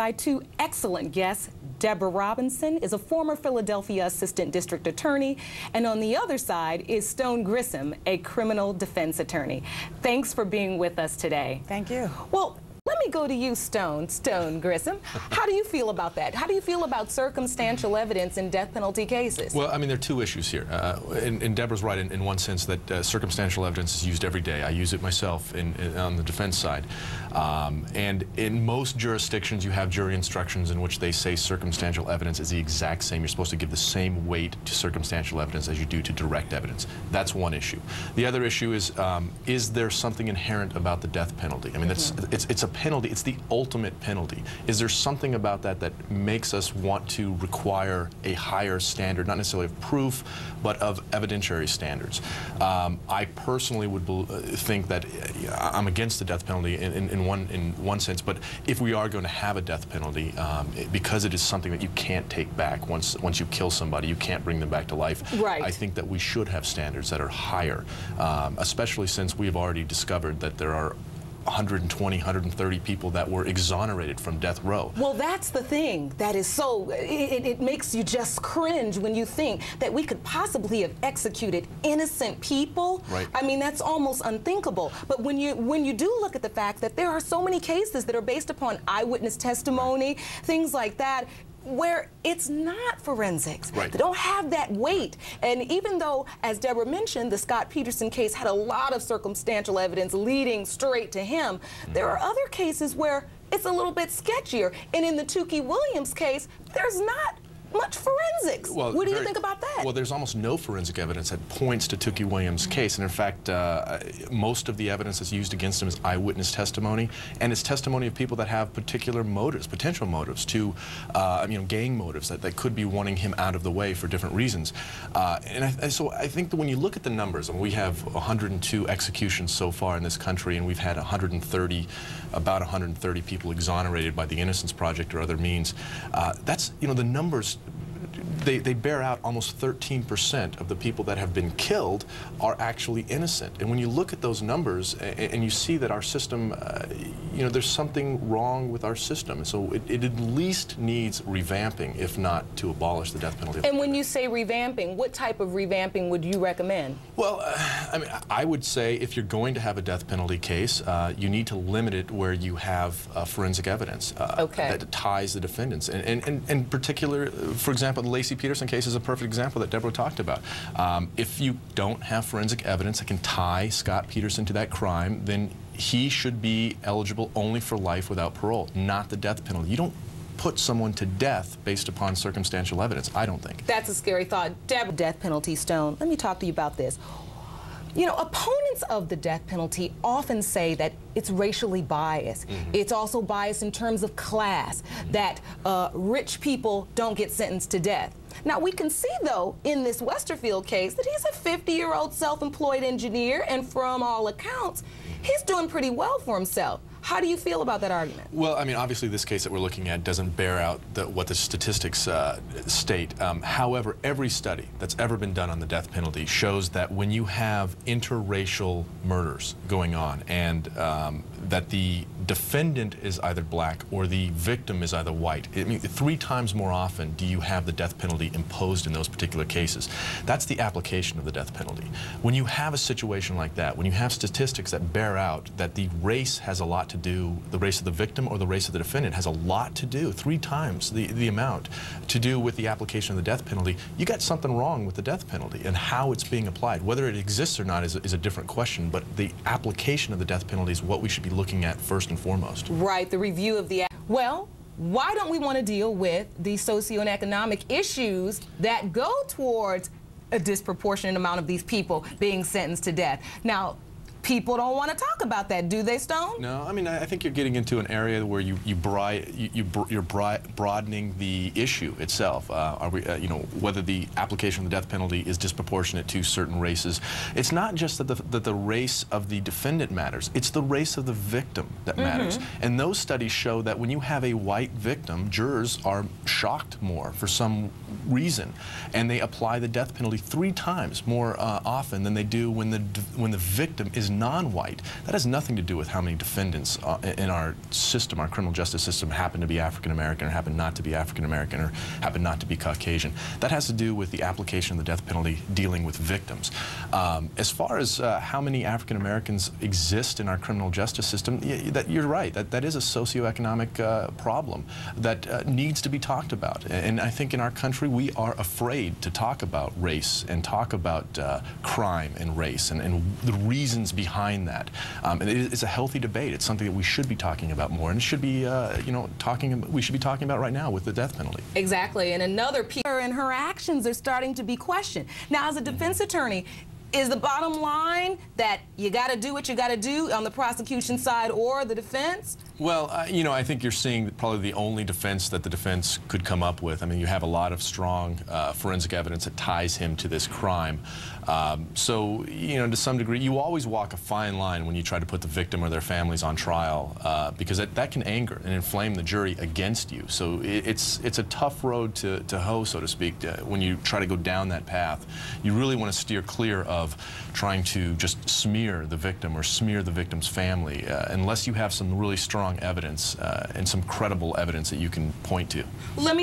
by two excellent guests. Deborah Robinson is a former Philadelphia Assistant District Attorney, and on the other side is Stone Grissom, a criminal defense attorney. Thanks for being with us today. Thank you. Well, let me go to you, Stone Grissom. How do you feel about that? How do you feel about circumstantial evidence in death penalty cases? Well, I mean, there are two issues here. And Deborah's right in one sense that circumstantial evidence is used every day. I use it myself on the defense side. And in most jurisdictions, you have jury instructions in which they say circumstantial evidence is the exact same. You're supposed to give the same weight to circumstantial evidence as you do to direct evidence. That's one issue. The other issue is there something inherent about the death penalty? I mean, it's a penalty. It's the ultimate penalty. Is there something about that that makes us want to require a higher standard, not necessarily of proof, but of evidentiary standards? I personally would think that I'm against the death penalty in one sense, but if we are going to have a death penalty, because it is something that you can't take back once you kill somebody, you can't bring them back to life. Right. I think that we should have standards that are higher, especially since we've already discovered that there are 120, 130 people that were exonerated from death row. Well, that's the thing that is so, it makes you just cringe when you think that we could possibly have executed innocent people. Right. I mean, that's almost unthinkable. But when you do look at the fact that there are so many cases that are based upon eyewitness testimony, things like that, where it's not forensics. Right. They don't have that weight. And even though, as Deborah mentioned, the Scott Peterson case had a lot of circumstantial evidence leading straight to him, there are other cases where it's a little bit sketchier. And in the Tookie Williams case, there's not much forensics. Well, what do you think about that? Well, there's almost no forensic evidence that points to Tookie Williams' case, and in fact, most of the evidence that's used against him is eyewitness testimony, and it's testimony of people that have particular motives, potential motives, to, gang motives that could be wanting him out of the way for different reasons. So I think that when you look at the numbers, and we have 102 executions so far in this country, and we've had about 130 people exonerated by the Innocence Project or other means. That's, the numbers, they bear out almost 13% of the people that have been killed are actually innocent. And when you look at those numbers and you see that our system, there's something wrong with our system. So it at least needs revamping, if not to abolish the death penalty. And when you say revamping, what type of revamping would you recommend? Well, I would say if you're going to have a death penalty case, you need to limit it where you have forensic evidence that ties the defendants. And in particular, for example, the Lacey Peterson case is a perfect example that Deborah talked about. If you don't have forensic evidence that can tie Scott Peterson to that crime, then he should be eligible only for life without parole, not the death penalty. You don't put someone to death based upon circumstantial evidence, I don't think. That's a scary thought. Deborah, death penalty, Stone, let me talk to you about this. Opponents of the death penalty often say that it's racially biased. It's also biased in terms of class, that rich people don't get sentenced to death. Now, we can see, though, in this Westerfield case that he's a 50-year-old self-employed engineer, and from all accounts, he's doing pretty well for himself. How do you feel about that argument? Well, I mean, obviously this case that we're looking at doesn't bear out what the statistics state. However, every study that's ever been done on the death penalty shows that when you have interracial murders going on and that the defendant is either black or the victim is either white, I mean, 3 times more often do you have the death penalty imposed in those particular cases. That's the application of the death penalty. When you have a situation like that, when you have statistics that bear out that the race has a lot to do, the race of the victim or the race of the defendant has a lot to do, 3 times the amount to do with the application of the death penalty, you got something wrong with the death penalty and how it's being applied. Whether it exists or not is a different question, but the application of the death penalty is what we should be looking at first and foremost. Right, the review of the... Well, why don't we want to deal with the socioeconomic issues that go towards a disproportionate amount of these people being sentenced to death? Now, people don't want to talk about that, do they, Stone? No, I mean, I think you're getting into an area where you're broadening the issue itself. Whether the application of the death penalty is disproportionate to certain races. It's not just that the race of the defendant matters. It's the race of the victim that matters. And those studies show that when you have a white victim, jurors are shocked more for some reason, and they apply the death penalty 3 times more often than they do when the victim is non-white. That has nothing to do with how many defendants in our system, our criminal justice system, happen to be African American or happen not to be African American or happen not to be Caucasian. That has to do with the application of the death penalty dealing with victims. As far as how many African Americans exist in our criminal justice system, you're right. That is a socioeconomic problem that needs to be talked about. And I think in our country we are afraid to talk about race and talk about crime and race and the reasons behind that. And it's a healthy debate. It's something that we should be talking about more, and it should be, we should be talking about right now with the death penalty. Exactly. And another piece, and her actions are starting to be questioned. Now, as a defense attorney, is the bottom line that you got to do what you got to do on the prosecution side or the defense? Well, I think you're seeing probably the only defense that the defense could come up with. I mean, you have a lot of strong forensic evidence that ties him to this crime. So, to some degree, you always walk a fine line when you try to put the victim or their families on trial because that can anger and inflame the jury against you. So it's a tough road to hoe, so to speak, when you try to go down that path. You really want to steer clear of trying to just smear the victim or smear the victim's family unless you have some really strong evidence and some credible evidence that you can point to. Let me